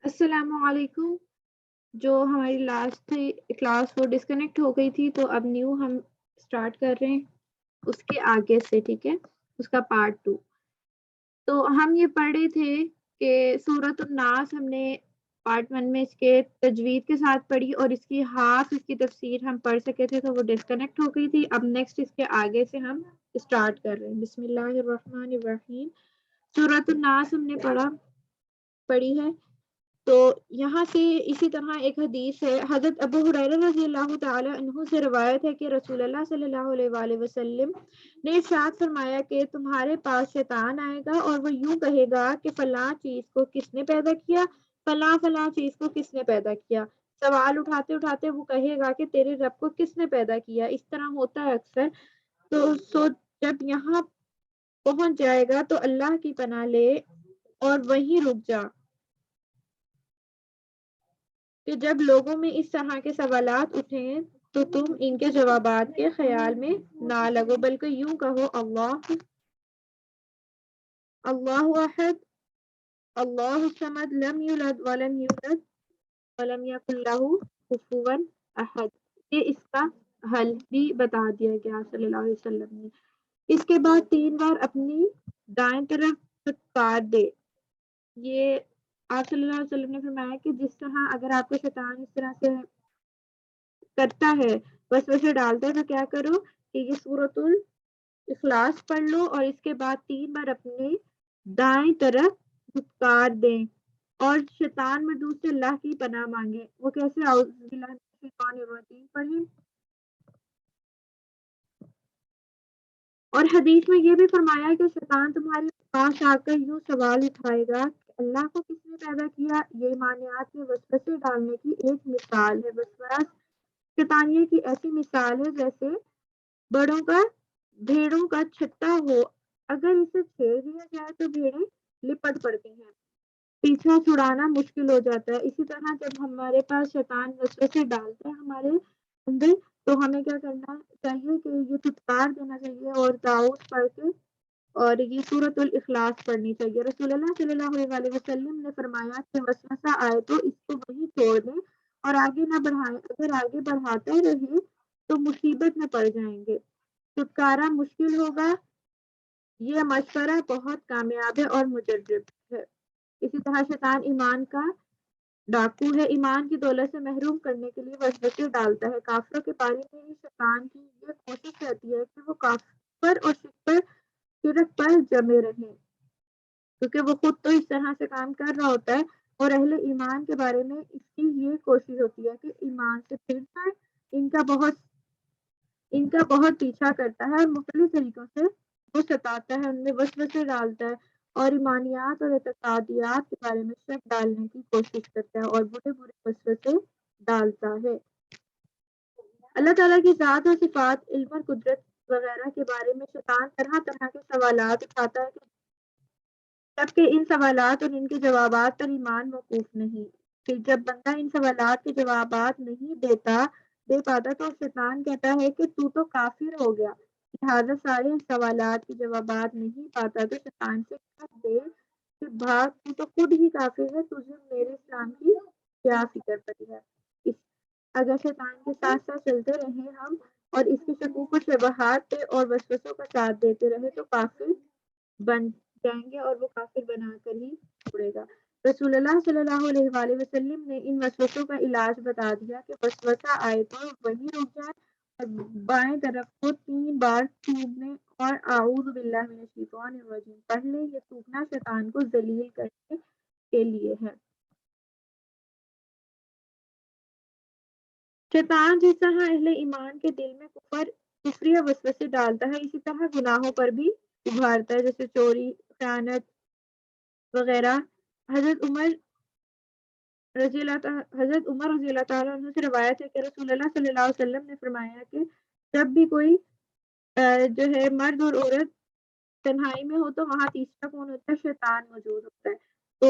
السلام علیکم۔ جو ہماری لاسٹ تھی کلاس وہ ڈسکنیکٹ ہو گئی تھی، تو اب نیو ہم اسٹارٹ کر رہے ہیں اس کے آگے سے، ٹھیک ہے، اس کا پارٹ 2۔ تو ہم یہ پڑھ رہے تھے کہ سورۃ الناس ہم نے پارٹ 1 میں اس کے تجوید کے ساتھ پڑھی، اور اس کی ہاف اس کی تفسیر ہم پڑھ سکے تھے، تو وہ ڈسکنیکٹ ہو گئی تھی۔ اب نیکسٹ اس کے آگے سے ہم اسٹارٹ کر رہے ہیں۔ بسم اللہ الرحمن الرحیم۔ سورۃ الناس ہم نے پڑھی ہے۔ تو یہاں سے اسی طرح ایک حدیث ہے، حضرت ابو ہریرہ رضی اللہ تعالی عنہ سے روایت ہے کہ رسول اللہ صلی اللہ علیہ وآلہ وسلم نے ارشاد فرمایا کہ تمہارے پاس شیطان آئے گا اور وہ یوں کہے گا کہ فلاں چیز کو کس نے پیدا کیا، فلاں چیز کو کس نے پیدا کیا۔ سوال اٹھاتے اٹھاتے وہ کہے گا کہ تیرے رب کو کس نے پیدا کیا۔ اس طرح ہوتا ہے اکثر۔ تو جب یہاں پہنچ جائے گا تو اللہ کی پناہ لے اور وہیں رک جا، کہ جب لوگوں میں اس طرح کے سوالات اٹھیں تو تم ان کے جوابات کے خیال میں نہ لگو، بلکہ یوں کہو اللہ احد، اللہ الصمد، لم یلد ولم یولد ولم یکن لہ کفوا احد۔ یہ اس کا حل بھی بتا دیا گیا صلی اللہ علیہ وسلم نے۔ اس کے بعد 3 بار اپنی دائیں طرف پھٹکار دے۔ یہ آپ صلی اللہ علیہ وسلم نے فرمایا کہ جس طرح اگر آپ کو شیطان اس طرح سے کرتا ہے، وسوسے ڈالتا ہے، تو کیا کرو کہ یہ سورۃ الاخلاص پڑھ لو اور اس کے بعد 3 بار اپنے دائیں طرف پھٹکار دیں اور شیطان مردود سے اللہ کی پناہ مانگے۔ وہ کیسے؟ اعوذ باللہ من الشیطان الرجیم پڑھیں۔ اور حدیث میں یہ بھی فرمایا کہ شیطان تمہارے پاس آ کر یوں سوال اٹھائے گا کہ اللہ کو کس نے پیدا کیا۔ یہ ایمانیات میں وسوسے ڈالنے کی ایک مثال ہے۔ وسواس شیطانیہ کی ایسی مثال ہے جیسے بڑوں کا بھیڑوں کا چھتا ہو، اگر اسے چھیڑ دیا جائے تو بھیڑیں لپٹ پڑتی ہیں، پیچھا چھڑانا مشکل ہو جاتا ہے۔ اسی طرح جب ہمارے پاس شیطان وسوسے ڈالتا ہے ہمارے اندر، تو ہمیں کیا کرنا چاہیے کہ یہ پھٹکار دینا چاہیے اور تعوذ پڑھ کے اور یہ سورۃ الاخلاص پڑھنی چاہیے۔ رسول اللہ صلی اللہ علیہ وآلہ وسلم نے فرمایا کہ وسوسہ آئے تو اس کو وہی چھوڑ دیں اور آگے نہ بڑھائیں، اگر آگے بڑھاتے رہے تو مصیبت میں پڑ جائیں گے، چھٹکارا مشکل ہوگا۔ یہ مشورہ بہت کامیاب ہے اور مجرب ہے۔ اسی طرح شیطان ایمان کا ڈاکو ہے، ایمان کی دولت سے محروم کرنے کے لیے وسوسے ڈالتا ہے۔ کافروں کے بارے میں بھی شیطان کی یہ کوشش رہتی ہے کہ وہ کافر اور شرک پر جمے رہیں، کیونکہ وہ خود تو اس طرح سے کام کر رہا ہوتا ہے، اور اہل ایمان کے بارے میں اس کی یہ کوشش ہوتی ہے کہ ایمان سے پھر جائے، ان کا بہت پیچھا کرتا ہے اور مختلف طریقوں سے وہ ستاتا ہے، ان میں وسوسے ڈالتا ہے اور ایمانیات اور اعتقادیات کے بارے میں شک ڈالنے کی کوشش کرتا ہے اور برے وسوسے ڈالتا ہے۔ اللہ تعالیٰ کی ذات اور صفات، علم اور قدرت وغیرہ کے بارے میں شیطان طرح طرح کے سوالات اٹھاتا ہے، جبکہ ان سوالات اور ان کے جوابات پر ایمان موقوف نہیں۔ پھر جب بندہ ان سوالات کے جوابات نہیں دے پاتا تو شیطان کہتا ہے کہ تو کافر ہو گیا، لہٰذا سارے سوالات کے جوابات نہیں پاتا تو شیطان سے کہہ دے کہ بھاگ، تو خود ہی کافر ہے، تجھے میرے اسلام کی کیا فکر پڑی ہے۔ اگر شیطان کے ساتھ ساتھ چلتے رہیں ہم اور اس کے شکوک و شبہات پہ اور وسوسوں کا ساتھ دیتے رہے تو کافر بن جائیں گے اور وہ کافر بنا کر ہی چھوڑے گا۔ رسول اللہ صلی اللہ علیہ وآلہ وسلم نے ان وسوسوں کا علاج بتا دیا کہ وسوسہ آئے تو وہی رک جائے اور بائیں طرف کو 3 بار تھوکنے اور اعوذ باللہ من الشیطان الرجیم پڑھ لے۔ یہ تھوکنا شیطان کو ذلیل کرنے کے لیے ہے۔ شیطان جس طرح اہل ایمان کے دل میں کفری وسوسے ڈالتا ہے، اسی طرح گناہوں پر بھی ابھارتا ہے، جیسے چوری، خیانت وغیرہ۔ حضرت عمر رضی اللہ تعالیٰ عنہ سے روایت ہے کہ رسول اللہ صلی اللہ علیہ وسلم نے فرمایا کہ جب بھی کوئی جو ہے مرد اور عورت تنہائی میں ہو تو وہاں تیسرا کون ہوتا ہے؟ شیطان موجود ہوتا ہے۔ تو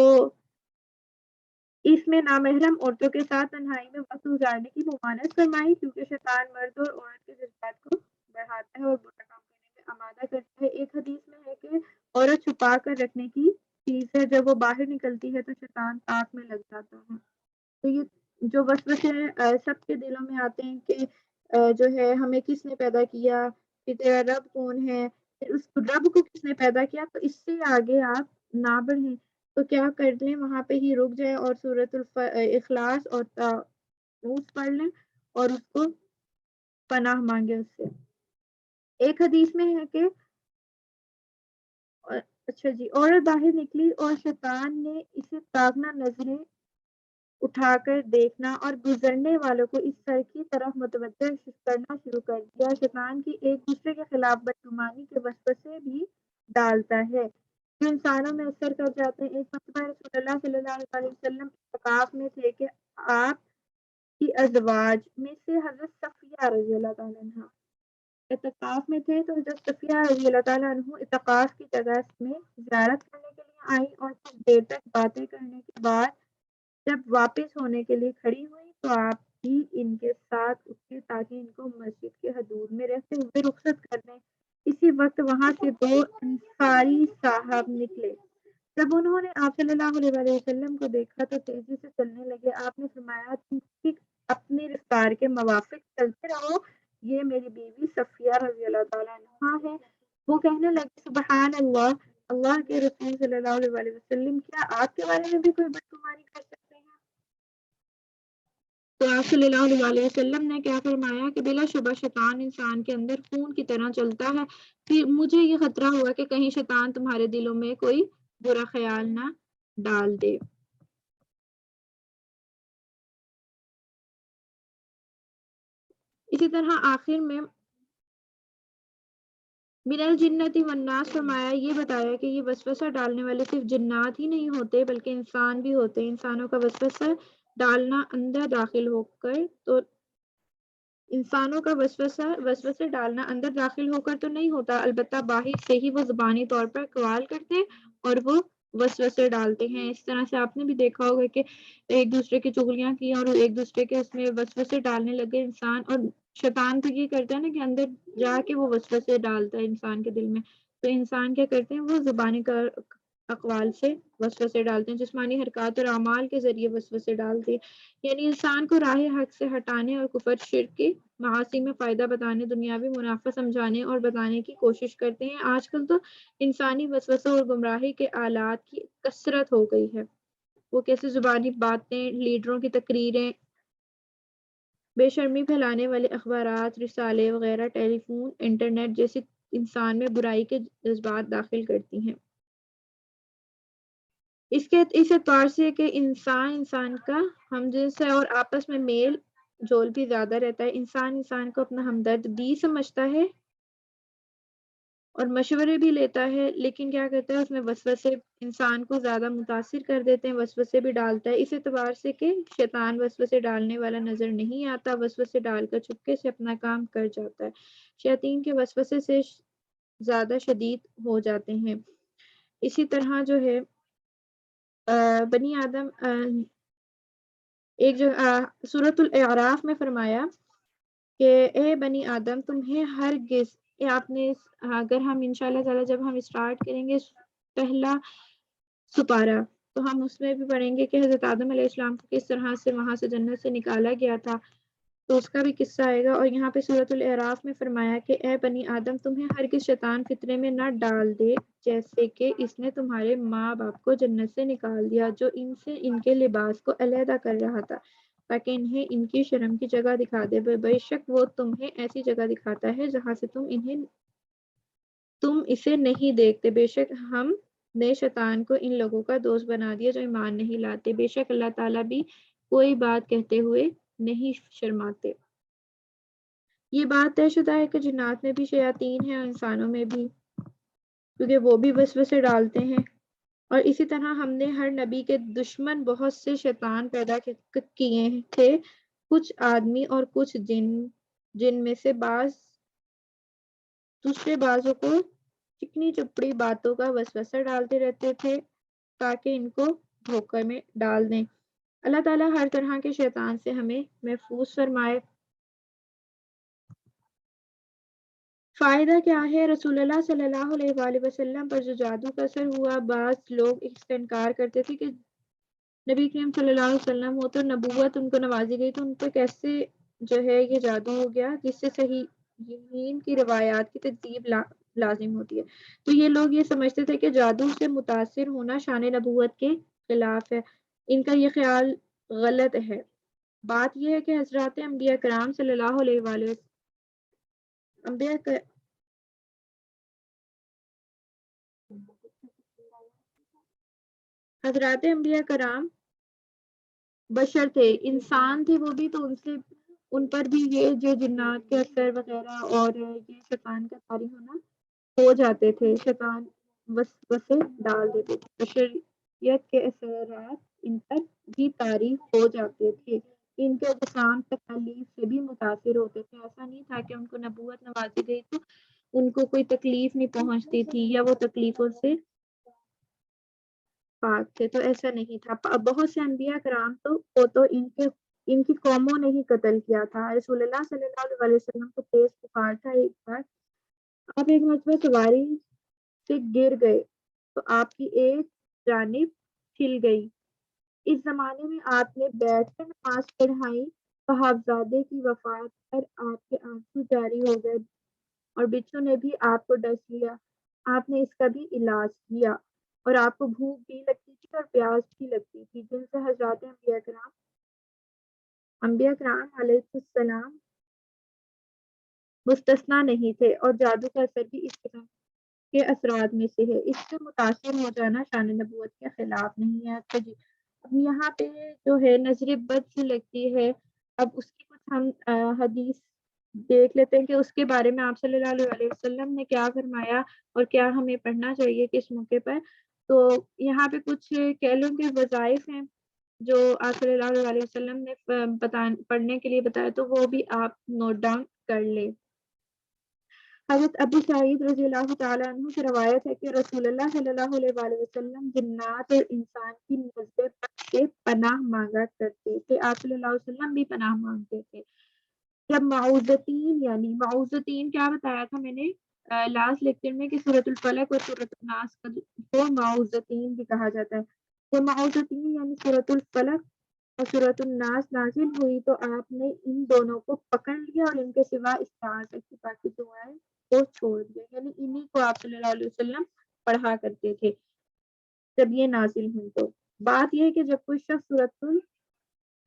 اس میں نامحرم عورتوں کے ساتھ تنہائی میں وقت گزارنے کی ممانعت فرمائی، کیونکہ شیطان مرد اور عورت کے جذبات کو بڑھاتا ہے اور برا کام کرنے میں آمادہ کرتا ہے۔ ایک حدیث میں ہے کہ عورت چھپا کر رکھنے کی چیز ہے، جب وہ باہر نکلتی ہے تو شیطان طاق میں لگ جاتا ہے۔ تو یہ جو وسوسے سب کے دلوں میں آتے ہیں کہ جو ہے ہمیں کس نے پیدا کیا، پھر تیرا رب کون ہے، پھر اس رب کو کس نے پیدا کیا، تو اس سے آگے آپ نہ بڑھیں تو کیا کر لیں، وہاں پہ ہی رک جائیں اور سورۃ اخلاص اور تعوذ پڑھ لیں اور اس کو پناہ مانگے اس سے۔ ایک حدیث میں ہے کہ اچھا جی، عورت باہر نکلی اور شیطان نے اسے تاکنا، نظریں اٹھا کر دیکھنا اور گزرنے والوں کو اس سر کی طرف متوجہ کرنا شروع کر دیا۔ شیطان کی ایک دوسرے کے خلاف بدگمانی کے وسوسے بھی ڈالتا ہے جو انسانوں میں اثر کر جاتے ہیں۔ ایک مرتبہ رسول اللہ صلی اللہ علیہ وسلم اعتکاف میں تھے کہ آپ کی ازواج میں سے حضرت صفیہ رضی اللہ تعالیٰ عنہ اعتکاف میں تھے، تو حضرت صفیہ رضی اللہ تعالیٰ عنہ اعتکاف کی جگہ میں زیارت کرنے کے لیے آئیں اور کچھ دیر تک باتیں کرنے کے بعد جب واپس ہونے کے لیے کھڑی ہوئی تو آپ بھی ان کے ساتھ اٹھے تاکہ ان کو مسجد کے حدود میں رہتے ہوئے رخصت کر دیں۔ اسی وقت وہاں سے دو انصاری صاحب نکلے۔ جب انہوں نے آپ صلی اللہ علیہ وسلم کو دیکھا تو تیزی سے چلنے لگے۔ آپ نے فرمایا تم ٹھیک اپنی رفتار کے موافق چلتے رہو، یہ میری بیوی صفیہ رضی اللہ تعالیٰ عنہا ہے۔ وہ کہنے لگے سبحان اللہ، اللہ کے رسول صلی اللہ علیہ وسلم، کیا آپ کے بارے میں بھی کوئی بدگمانی کر سکتے ہیں؟ تو آپ صلی اللہ علیہ وسلم نے کیا فرمایا کہ بلا شبہ شیطان انسان کے اندر خون کی طرح چلتا ہے، پھر مجھے یہ خطرہ ہوا کہ کہیں شیطان تمہارے دلوں میں کوئی برا خیال نہ ڈال دے۔ اسی طرح آخر میں من الجنتی والناس فرمایا، یہ بتایا کہ یہ وسوسہ ڈالنے والے صرف جنات ہی نہیں ہوتے بلکہ انسان بھی ہوتے ہیں۔ انسانوں کا وسوسہ ڈالنا اندر داخل ہو کر تو انسانوں کا وسوسے ڈالنا اندر داخل ہو کر تو نہیں ہوتا، البتہ باہر سے ہی وہ زبانی طور پر اقوال کرتے اور وہ وسوسے ڈالتے ہیں۔ اس طرح سے آپ نے بھی دیکھا ہوگا کہ ایک دوسرے کی چغلیاں کی اور ایک دوسرے کے اس میں وسوسے ڈالنے لگے انسان، اور شیطان تو یہ کرتا ہے نا کہ اندر جا کے وہ وسوسے ڈالتا ہے انسان کے دل میں، تو انسان کیا کرتے ہیں، وہ زبانی کا اقوال سے وسوسے ڈالتے ہیں، جسمانی حرکات اور اعمال کے ذریعے وسوسے ڈالتے ہیں، یعنی انسان کو راہ حق سے ہٹانے اور کفر شرک کی معاصی میں فائدہ بتانے، دنیاوی منافع سمجھانے اور بتانے کی کوشش کرتے ہیں۔ آج کل تو انسانی وسوسوں اور گمراہی کے آلات کی کثرت ہو گئی ہے، وہ کیسے زبانی باتیں، لیڈروں کی تقریریں، بے شرمی پھیلانے والے اخبارات، رسالے وغیرہ، ٹیلی فون، انٹرنیٹ جیسی انسان میں برائی کے جذبات داخل کرتی ہیں۔ اس اعتبار سے کہ انسان کا ہم جنس ہے اور آپس میں میل جول بھی زیادہ رہتا ہے، انسان کو اپنا ہمدرد بھی سمجھتا ہے اور مشورے بھی لیتا ہے، لیکن کیا کرتا ہے، اس میں وسوسے انسان کو زیادہ متاثر کر دیتے ہیں، وسوسے بھی ڈالتا ہے، اس اعتبار سے کہ شیطان وسوسے ڈالنے والا نظر نہیں آتا، وسوسے ڈال کر چپکے سے اپنا کام کر جاتا ہے، شیاطین کے وسوسے سے زیادہ شدید ہو جاتے ہیں۔ اسی طرح جو ہے بنی آدم ایک جو سورۃ الاعراف میں فرمایا کہ اے بنی آدم تمہیں ہرگز، آپ نے اگر ہم انشاءاللہ تعالی جب ہم اسٹارٹ کریں گے پہلا سپارہ تو ہم اس میں بھی پڑھیں گے کہ حضرت آدم علیہ السلام کو کس طرح سے وہاں سے جنت سے نکالا گیا تھا، تو اس کا بھی قصہ آئے گا۔ اور یہاں پہ سورۃ الاعراف میں فرمایا کہ اے بنی آدم تمہیں ہرگز شیطان فطرے میں نہ ڈال دے جیسے کہ اس نے تمہارے ماں باپ کو جنت سے نکال دیا جو ان سے ان کے لباس کو علیحدہ کر رہا تھا تاکہ انہیں ان کی شرم کی جگہ دکھا دے، بے شک وہ تمہیں ایسی جگہ دکھاتا ہے جہاں سے تم اسے نہیں دیکھتے، بے شک ہم نے شیطان کو ان لوگوں کا دوست بنا دیا جو ایمان نہیں لاتے، بے شک اللہ تعالیٰ بھی کوئی بات کہتے ہوئے نہیں شرماتے۔ یہ بات طے شدہ ہے کہ جنات میں بھی شیاطین ہیں اور انسانوں میں بھی، کیونکہ وہ بھی وسوسے ڈالتے ہیں، اور اسی طرح ہم نے ہر نبی کے دشمن بہت سے شیطان پیدا کیے تھے، کچھ آدمی اور کچھ جن میں سے بعض دوسرے بعضوں کو چکنی چپڑی باتوں کا وسوسہ ڈالتے رہتے تھے تاکہ ان کو دھوکے میں ڈال دیں۔ اللہ تعالیٰ ہر طرح کے شیطان سے ہمیں محفوظ فرمائے۔ فائدہ کیا ہے؟ رسول اللہ صلی اللہ علیہ وآلہ وسلم پر جو جادو کا اثر ہوا، بعض لوگ اس کا انکار کرتے تھے کہ نبی کریم صلی اللہ علیہ وسلم ہو تو نبوت ان کو نوازی گئی، تو ان پہ کیسے جو ہے یہ جادو ہو گیا جس سے صحیحین کی روایات کی تکذیب لازم ہوتی ہے۔ تو یہ لوگ یہ سمجھتے تھے کہ جادو سے متاثر ہونا شان نبوت کے خلاف ہے۔ ان کا یہ خیال غلط ہے۔ بات یہ ہے کہ حضرات انبیاء کرام صلی اللہ علیہ وآلہ حضرات انبیاء کرام بشر تھے، انسان تھے وہ بھی، تو ان پر بھی یہ جو جنات کے اثر وغیرہ اور یہ شیطان کا طاری ہونا ہو جاتے تھے، شیطان وسوسے ڈال دیتے تھے، بشریت کے اثرات ان پر بھی طاری ہو جاتے تھے، ان کے اجسام تکالیف سے بھی متاثر ہوتے تھے۔ ایسا نہیں تھا کہ ان کو نبوت نوازی گئی تو ان کو کوئی تکلیف نہیں پہنچتی تھی یا وہ تکلیفوں سے پاک تھے، تو ایسا نہیں تھا۔ بہت سے انبیاء کرام تو ان کی قوموں نے ہی قتل کیا تھا۔ رسول اللہ صلی اللہ علیہ وسلم کو تیز بخار تھا، ایک بار آپ ایک مرتبہ سواری سے گر گئے تو آپ کی ایک جانب چھل گئی۔ اس زمانے میں آپ نے بیٹھ کر نماز پڑھائی، صاحبزادے کی وفات پر آپ کے آنسو جاری ہو گئے اور بچھو نے بھی آپ کو ڈس لیا۔ آپ نے اس کا بھی علاج کیا اور آپ کو بھوک بھی لگتی تھی اور پیاس بھی لگتی تھی، جن سے حضرات انبیاء کرام علیہ السلام مستثنا نہیں تھے، اور جادو کا اثر بھی اس طرح کے اثرات میں سے ہے۔ اس سے متاثر ہو جانا شان نبوت کے خلاف نہیں ہے۔ اچھا جی، اب یہاں پہ جو ہے نظر بد سی لگتی ہے، اب اس کی کچھ ہم حدیث دیکھ لیتے ہیں کہ اس کے بارے میں آپ صلی اللہ علیہ وسلم نے کیا فرمایا اور کیا ہمیں پڑھنا چاہیے کس موقع پر۔ تو یہاں پہ کچھ کہہ لوں کہ وظائف ہیں جو آپ صلی اللہ علیہ وسلم نے پڑھنے کے لیے بتایا، تو وہ بھی آپ نوٹ ڈاؤن کر لیں۔ حضرت ابو سعید رضی اللہ تعالیٰ عنہ سے روایت ہے کہ رسول اللہ صلی اللہ علیہ وآلہ وسلم جنات اور انسان کی نزدے سے پناہ مانگا کرتے تھے۔ آپ صلی اللہ علیہ وسلم بھی پناہ مانگتے تھے۔ جب معوذتین، یعنی معوذتین کیا بتایا تھا میں نے لاسٹ لیکچر میں کہ سورۃ الفلق اور سورۃ الناس کو معوذتین بھی کہا جاتا ہے۔ تو معوذتین یعنی سورۃ الفلق اور سورۃ الناس نازل ہوئی تو آپ نے ان دونوں کو پکڑ لیا اور ان کے سوا استعاذہ کی باقی دعائیں کو چھوڑ دیا، یعنی انہی کو آپ صلی اللہ علیہ وسلم پڑھا کرتے تھے جب یہ نازل ہوئی۔ تو بات یہ ہے کہ جب کوئی شخص سورۃ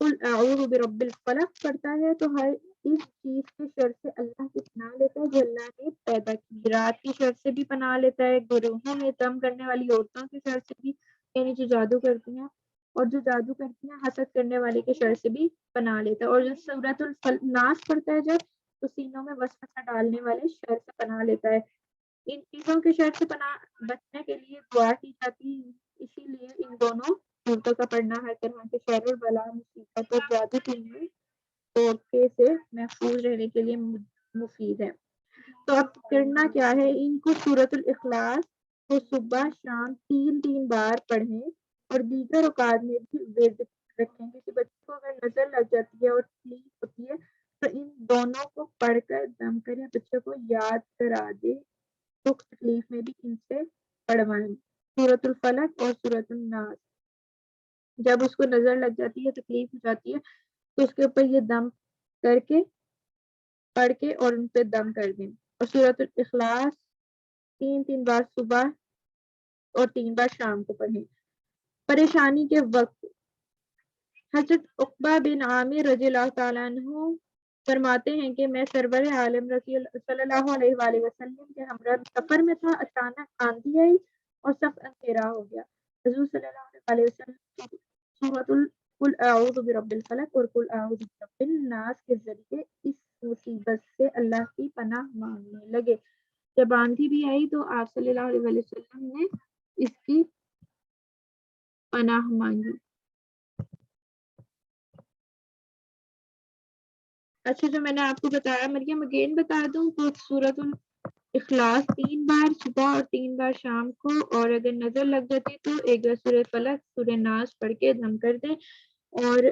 قل اعوذ برب الفلق پڑھتا ہے تو ہر اس چیز کے شر سے اللہ کی پناہ لیتا ہے جو اللہ نے پیدا کی، رات کی شر سے بھی پناہ لیتا ہے، گروہوں میں دم کرنے والی عورتوں کے شر سے بھی، یعنی جو جادو کرتی ہیں اور جو جادو کرتی ہیں حسد کرنے والے کے شر سے بھی پناہ لیتا ہے، اور جو سورۃ الناس پڑھتا ہے جب تو سینوں میں وسوسہ ڈالنے والے شر سے پناہ لیتا ہے۔ ان چیزوں کے شر سے پناہ بچنے کے لیے دعا کی جاتی ہے، اسی لیے ان دونوں صورتوں کا پڑھنا ہر طرح کے شر و بلا، مصیبت اور جادو کے توقع سے محفوظ رہنے کے لیے مفید ہے۔ تو اب کرنا کیا ہے، ان کو سورۃ الاخلاص کو صبح شام 3 بار پڑھیں اور دیگر اوقات میں بھی ورد رکھیں، کیونکہ بچوں کو اگر نظر لگ جاتی ہے اور تکلیف ہوتی ہے تو ان دونوں کو پڑھ کر دم کریں، بچوں کو یاد کرا دے، دکھ تکلیف میں بھی ان سے پڑھوائیں سورۃ الفلق اور سورۃ الناس۔ جب اس کو نظر لگ جاتی ہے، تکلیف ہو جاتی ہے، تو اس کے اوپر یہ دم کر کے پڑھ کے اور ان پہ دم کر دیں، اور سورۃ الاخلاص 3 بار صبح اور 3 بار شام کو پڑھیں۔ پریشانی کے وقت حضرت عقبہ بن عامر رضی اللہ تعالیٰ عنہ فرماتے ہیں کہ میں سرور عالم صلی اللہ علیہ وآلہ وسلم کے ہمراہ سفر میں تھا، اچانک آندھی آئی اور سخت اندھیرا ہو گیا۔ حضور صلی اللہ علیہ وسلم سورۃ قل اعوذ برب الفلق اور قل اعوذ برب الناس کے ذریعے اس مصیبت سے اللہ کی پناہ مانگنے لگے۔ جب آندھی بھی آئی تو آپ صلی اللہ علیہ وسلم نے اس کی پناہ مانگی۔ اچھا، جو میں نے آپ کو بتایا مریم اگین بتا دوں تو سورۃ الاخلاص 3 بار صبح اور 3 بار شام کو، اور اگر نظر لگ جاتی تو ایک بار سورہ فلق سورہ ناس پڑھ کے دم کر دیں۔ اور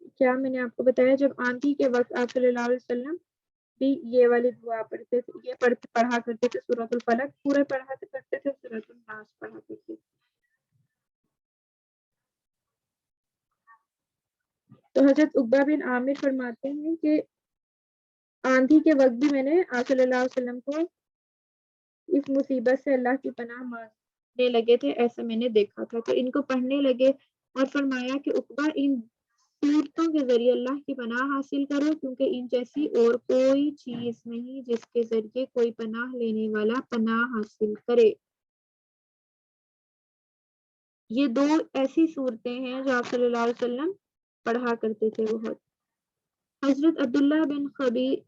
کیا میں نے آپ کو بتایا جب آندھی کے وقت آپ صلی اللہ علیہ وسلم بھی یہ والی دعا پڑھتے تھے، یہ پڑھا کرتے تھے، سورۃ الفلق پورے پڑھا کرتے تھے، سورۃ الناس پڑھا کرتے تھے۔ تو حضرت عقبہ بن عامر فرماتے ہیں کہ آندھی کے وقت بھی میں نے آپ صلی اللہ علیہ وسلم کو اس مصیبت سے اللہ کی پناہ مانگنے لگے تھے، ایسا میں نے دیکھا تھا۔ تو ان کو پڑھنے لگے اور فرمایا کہ عقبہ ان صورتوں کے ذریعے اللہ کی پناہ حاصل کرو، کیونکہ ان جیسی اور کوئی چیز نہیں جس کے ذریعے کوئی پناہ لینے والا پناہ حاصل کرے۔ یہ دو ایسی صورتیں ہیں جو آپ صلی اللہ علیہ وسلم پڑھا کرتے تھے بہت۔ حضرت عبداللہ بن خبیب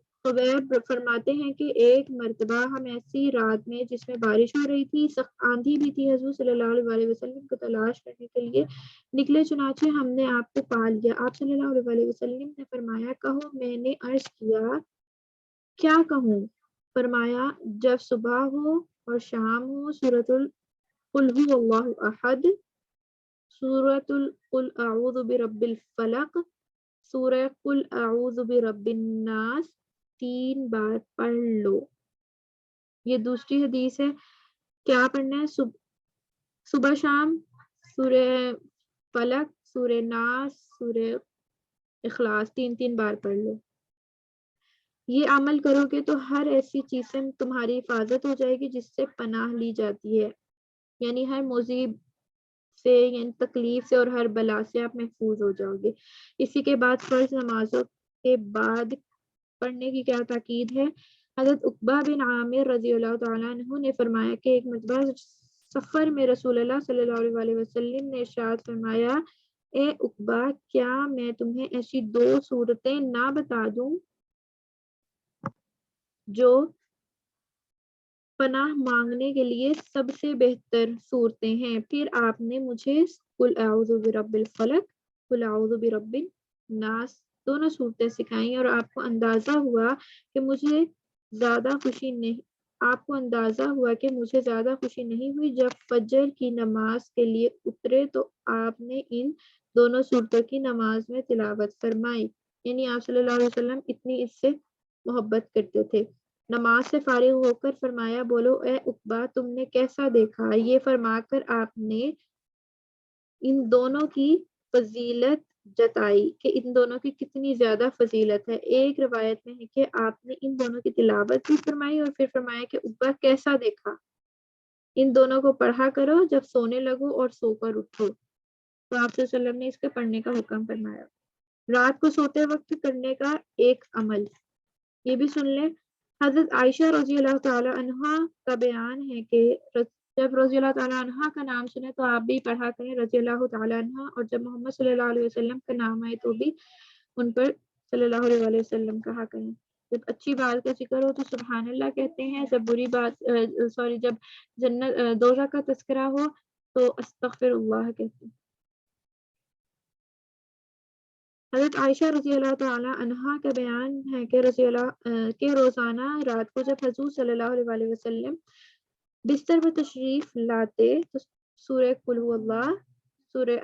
فرماتے ہیں کہ ایک مرتبہ ہم ایسی رات میں جس میں بارش ہو رہی تھی، سخت آندھی بھی تھی، حضور صلی اللہ علیہ وسلم کو تلاش کرنے کے لیے نکلے، چنانچہ ہم نے آپ کو پا لیا۔ آپ صلی اللہ علیہ وسلم نے فرمایا کہو۔ میں نے عرض کیا کیا کہوں؟ فرمایا جب صبح ہو اور شام ہو سورۃ قل هو اللہ احد، سورۃ قل اعوذ برب الفلق، سورہ قل اعوذ برب الناس 3 بار پڑھ لو۔ یہ دوسری حدیث ہے۔ کیا پڑھنا ہے؟ صبح شام سورہ فلق، سورہ ناس، سورہ اخلاص 3 بار پڑھ لو۔ یہ عمل کرو گے تو ہر ایسی چیز سے تمہاری حفاظت ہو جائے گی جس سے پناہ لی جاتی ہے، یعنی ہر مصیبت سے، یعنی تکلیف سے اور ہر بلا سے آپ محفوظ ہو جاؤ گے۔ اسی کے بعد فرض نمازوں کے بعد پڑھنے کی کیا تاکید ہے؟ حضرت عقبہ بن عامر رضی اللہ تعالیٰ عنہ نے فرمایا کہ ایک مرتبہ سفر میں رسول اللہ صلی اللہ علیہ وسلم نے ارشاد فرمایا اے عقبہ کیا میں تمہیں ایسی 2 صورتیں نہ بتا دوں جو پناہ مانگنے کے لیے سب سے بہتر صورتیں ہیں؟ پھر آپ نے مجھے قل اعوذ برب الفلق، قل اعوذ برب الناس دونوں صورتیں سکھائیں، اور آپ کو اندازہ ہوا کہ مجھے زیادہ خوشی نہیں ہوئی۔ جب فجر کی نماز کے لیے اترے تو آپ نے ان دونوں صورتوں کی نماز میں تلاوت فرمائی، یعنی آپ صلی اللہ علیہ وسلم اتنی اس سے محبت کرتے تھے۔ نماز سے فارغ ہو کر فرمایا بولو اے عقبہ تم نے کیسا دیکھا؟ یہ فرما کر آپ نے ان دونوں کی فضیلت جتائی کہ ان دونوں کی کتنی زیادہ فضیلت ہے۔ ایک روایت میں ہے کہ آپ نے ان دونوں کی تلاوت بھی فرمائی اور پھر فرمایا کہ عقبہ کیسا دیکھا؟ ان دونوں کو پڑھا کرو جب سونے لگو اور سو کر اٹھو۔ تو آپ صلی اللہ علیہ وسلم نے اس کے پڑھنے کا حکم فرمایا۔ رات کو سوتے وقت کرنے کا ایک عمل، یہ بھی سن لیں۔ حضرت عائشہ رضی اللہ تعالی عنہا کا بیان ہے کہ جب رضی اللہ تعالیٰ عنہ کا نام سنے تو آپ بھی پڑھا کریں رضی اللہ تعالیٰ عنہ، اور جب محمد صلی اللہ علیہ وسلم کا نام آئے تو بھی ان پر صلی اللہ علیہ وسلم کہا کریں۔ جب اچھی بات کا ذکر ہو تو سبحان اللہ کہتے ہیں، جب بری بات جب جنت دوزخ کا تذکرہ ہو تو استغفر اللہ کہتے ہیں۔ حضرت عائشہ رضی اللہ تعالیٰ عنہا کا بیان ہے کہ روزانہ رات کو جب حضور صلی اللہ علیہ وسلم بستر پر تشریف لاتے تو سورہ قل هو اللہ، سورہ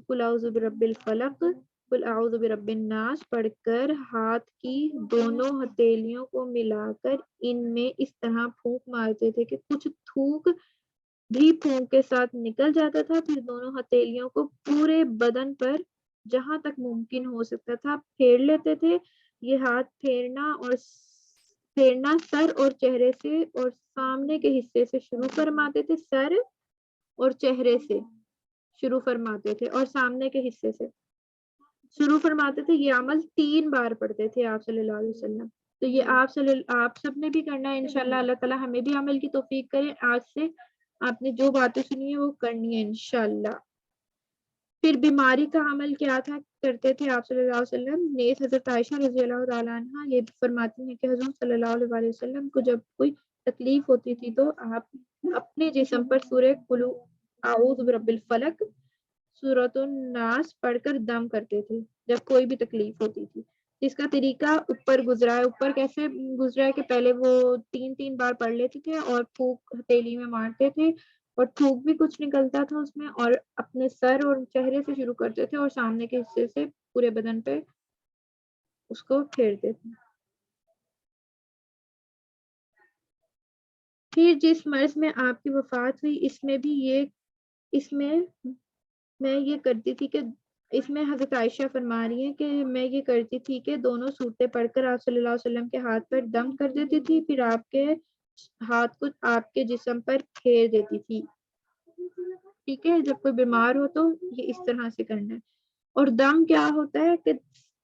قل اعوذ برب الفلق، قل اعوذ برب الناس پڑھ کر ہاتھ کی دونوں ہتھیلیوں کو ملا کر ان میں اس طرح پھونک مارتے تھے کہ کچھ تھوک بھی پھونک کے ساتھ نکل جاتا تھا، پھر دونوں ہتھیلیوں کو پورے بدن پر جہاں تک ممکن ہو سکتا تھا پھیر لیتے تھے۔ یہ ہاتھ پھیرنا سر اور چہرے سے اور سامنے کے حصے سے شروع فرماتے تھے، سر اور چہرے سے شروع فرماتے تھے اور سامنے کے حصے سے شروع فرماتے تھے۔ یہ عمل 3 بار پڑھتے تھے آپ صلی اللہ علیہ وسلم۔ تو یہ آپ سب نے بھی کرنا ہے انشاءاللہ۔ اللہ تعالیٰ ہمیں بھی عمل کی توفیق کرے۔ آج سے آپ نے جو باتیں سنی ہیں وہ کرنی ہے انشاءاللہ۔ پھر بیماری کا عمل کیا تھا کرتے تھے آپ صلی اللہ علیہ وسلم؟ نیز حضرت عائشہ رضی اللہ تعالیٰ عنہ یہ فرماتی ہیں کہ حضور صلی اللہ علیہ وسلم کو جب کوئی تکلیف ہوتی تھی تو آپ اپنے جسم پر سورہ قل اعوذ برب الفلق، سورۃ الناس پڑھ کر دم کرتے تھے جب کوئی بھی تکلیف ہوتی تھی۔ جس کا طریقہ اوپر گزرا ہے۔ اوپر کیسے گزرا ہے کہ پہلے وہ 3 بار پڑھ لیتے تھے اور پھونک ہتھیلی میں مارتے تھے اور تھوک بھی کچھ نکلتا تھا اس میں، اور اپنے سر اور چہرے سے شروع کرتے تھے اور سامنے کے حصے سے پورے بدن پہ اس کو پھیرتے تھے۔ پھر جس مرض میں آپ کی وفات ہوئی اس میں یہ کرتی تھی کہ اس میں حضرت عائشہ فرما رہی ہیں کہ میں یہ کرتی تھی کہ دونوں صورتیں پڑھ کر آپ صلی اللہ علیہ وسلم کے ہاتھ پر دم کر دیتی تھی، پھر آپ کے ہاتھ کو آپ کے جسم پر پھیر دیتی تھی. ٹھیک ہے، جب کوئی بیمار ہو تو یہ اس طرح سے کرنا ہے. اور دم کیا ہوتا ہے کہ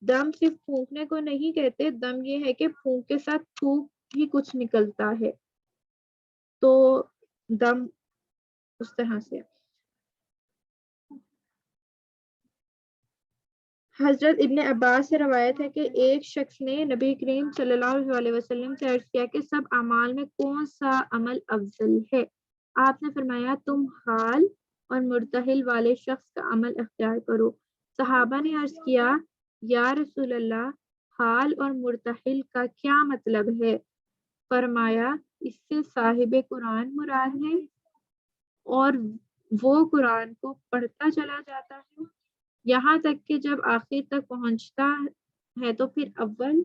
دم صرف پھونکنے کو نہیں کہتے، دم یہ ہے کہ پھونک کے ساتھ تھوک بھی کچھ نکلتا ہے، تو دم اس طرح سے. حضرت ابن عباس سے روایت ہے کہ ایک شخص نے نبی کریم صلی اللہ علیہ وسلم سے عرض کیا کہ سب اعمال میں کون سا عمل افضل ہے؟ آپ نے فرمایا تم حال اور مرتحل والے شخص کا عمل اختیار کرو. صحابہ نے عرض کیا یا رسول اللہ، حال اور مرتحل کا کیا مطلب ہے؟ فرمایا اس سے صاحب قرآن مراد ہے اور وہ قرآن کو پڑھتا چلا جاتا ہے یہاں تک کہ جب آخر تک پہنچتا ہے تو پھر اول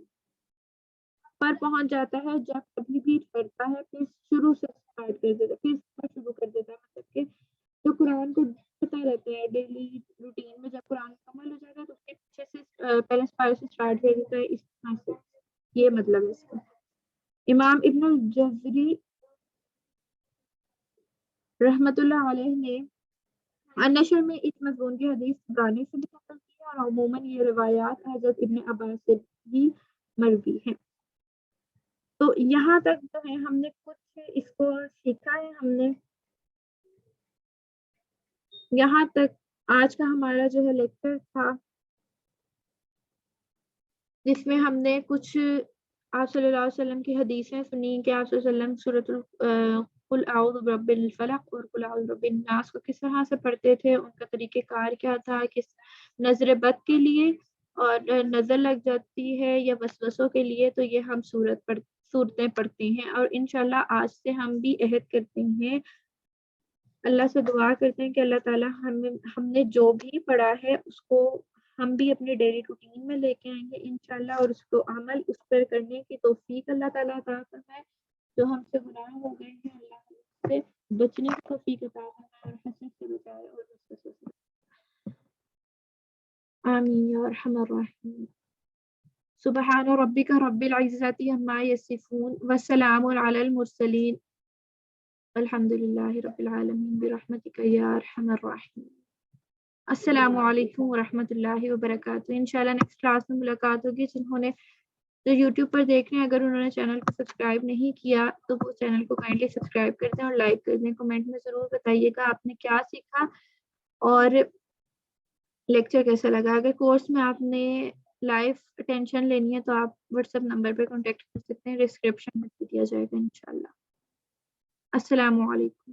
پر پہنچ جاتا ہے. جب کبھی بھی پڑھتا ہے پھر شروع سے اسٹارٹ کر دیتا ہے، پھر شروع کر دیتا ہے. مطلب کہ جو قرآن کو پڑھتا رہتا ہے ڈیلی روٹین میں، جب قرآن مکمل ہو جاتا ہے تو اس کے پیچھے سے پہلے پارے سے اسٹارٹ کر دیتا ہے. اس طرح سے یہ مطلب ہے اس کا. امام ابن الجزری رحمت اللہ علیہ نے النشر میں اس مضمون کی حدیث گانے سے بھی نقل کی ہے اور عموماً یہ روایات حضرت ابن عباس سے بھی مروی ہیں. تو یہاں تک جو ہے ہم نے کچھ اس کو سیکھا ہے. ہم نے یہاں تک آج کا ہمارا جو ہے لیکچر تھا، جس میں ہم نے کچھ آپ صلی اللہ علیہ وسلم کی حدیثیں سنی کہ آپ صلی اللہ علیہ وسلم سورۃ قل اعوذ برب الفلق اور قل اعوذ برب الناس کو کس طرح سے پڑھتے تھے، ان کا طریقہ کار کیا تھا، کس نظر بد کے لیے اور نظر لگ جاتی ہے یا وسوسوں کے لیے تو یہ ہم صورتیں پڑھتے ہیں. اور انشاءاللہ آج سے ہم بھی عہد کرتے ہیں، اللہ سے دعا کرتے ہیں کہ اللہ تعالیٰ ہم نے جو بھی پڑھا ہے اس کو ہم بھی اپنے ڈیلی روٹین میں لے کے آئیں گے انشاءاللہ، اور اس کو عمل اس پر کرنے کی توفیق اللہ تعالیٰ عطا فرمائے. جو ہم سے گناہ ہو گئے ہیں اللہ سے بچنے کی توفیق عطا فرمائے اور حسد سے بچائے اور وسوسوں سے. آمین یا ارحم الراحمین. سبحان ربک رب العزت عما یصفون وسلام علی المرسلین الحمد للہ رب العالمین برحمتک یا ارحم الراحمین. السلام علیکم ورحمۃ اللہ وبرکاتہ. انشاءاللہ نیکسٹ کلاس میں ملاقات ہوگی. جنہوں نے جو یوٹیوب پر دیکھ رہے ہیں اگر انہوں نے چینل کو سبسکرائب نہیں کیا تو وہ چینل کو کائنڈلی سبسکرائب کر دیں اور لائک کر دیں. کمنٹ میں ضرور بتائیے گا آپ نے کیا سیکھا اور لیکچر کیسا لگا. اگر کورس میں آپ نے لائف اٹینشن لینی ہے تو آپ واٹس ایپ نمبر پہ کانٹیکٹ کر سکتے ہیں، ڈسکرپشن میں دیا جائے گا انشاءاللہ. السلام علیکم.